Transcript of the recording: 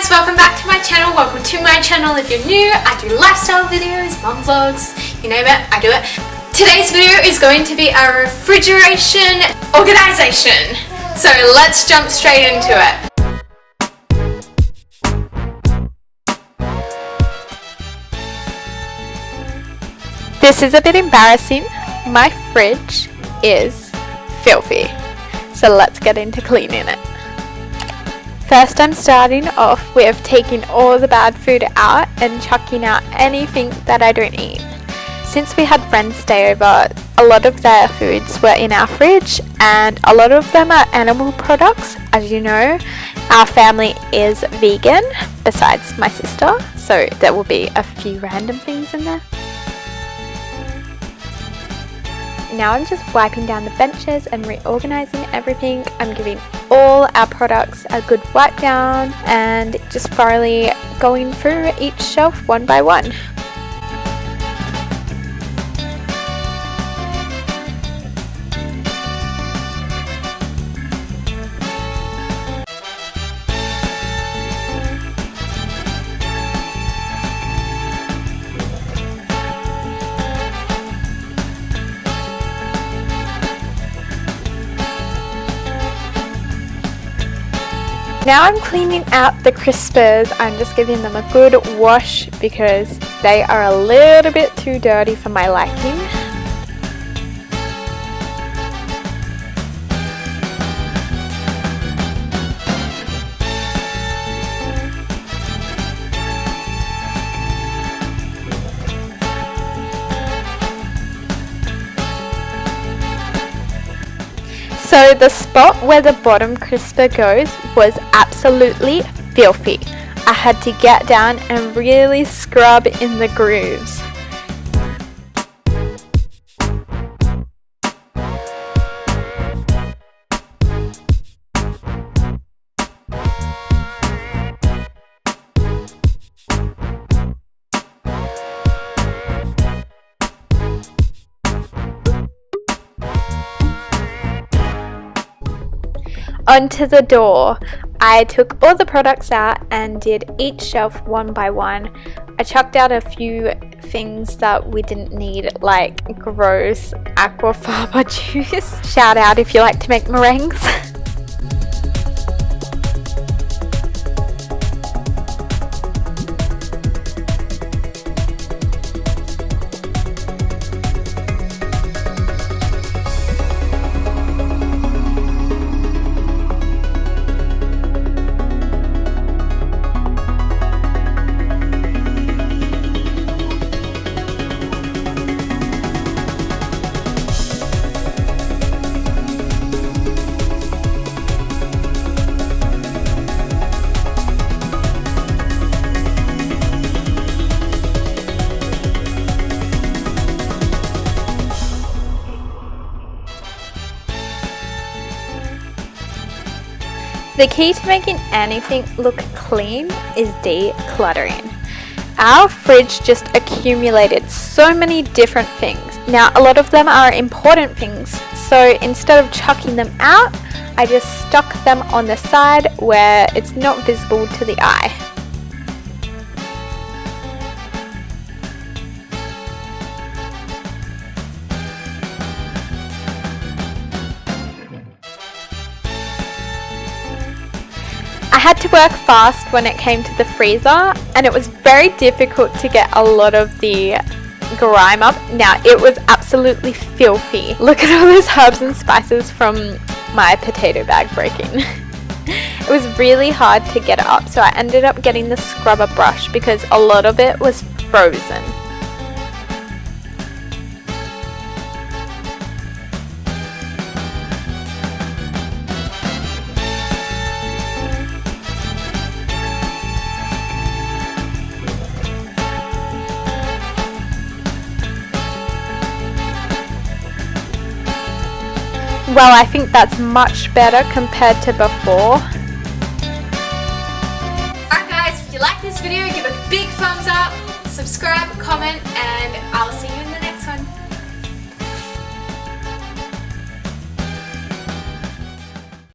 guys, welcome back to my channel. Welcome to my channel. If you're new, I do lifestyle videos, mum vlogs, you name it, I do it. Today's video is going to be a refrigeration organization. So let's jump straight into it. This is a bit embarrassing. My fridge is filthy. So let's get into cleaning it. First, I'm starting off with taking all the bad food out and chucking out anything that I don't eat. Since we had friends stay over, a lot of their foods were in our fridge and a lot of them are animal products. As you know, our family is vegan besides my sister, so there will be a few random things in there. Now I'm just wiping down the benches and reorganizing everything. I'm giving all our products a good wipe down and just thoroughly going through each shelf one by one. Now I'm cleaning out the crispers. I'm just giving them a good wash because they are a little bit too dirty for my liking. So the spot where the bottom crisper goes was absolutely filthy. I had to get down and really scrub in the grooves. Onto the door. I took all the products out and did each shelf one by one. I chucked out a few things that we didn't need, like gross aquafaba juice. Shout out if you like to make meringues. The key to making anything look clean is decluttering. Our fridge just accumulated so many different things. Now, a lot of them are important things, so instead of chucking them out, I just stuck them on the side where it's not visible to the eye. I had to work fast when it came to the freezer, and it was very difficult to get a lot of the grime up. Now, it was absolutely filthy. Look at all those herbs and spices from my potato bag breaking. It was really hard to get it up, so I ended up getting the scrubber brush because a lot of it was frozen. Well, I think that's much better compared to before. Alright guys, if you like this video, give it a big thumbs up, subscribe, comment, and I'll see you in the next one.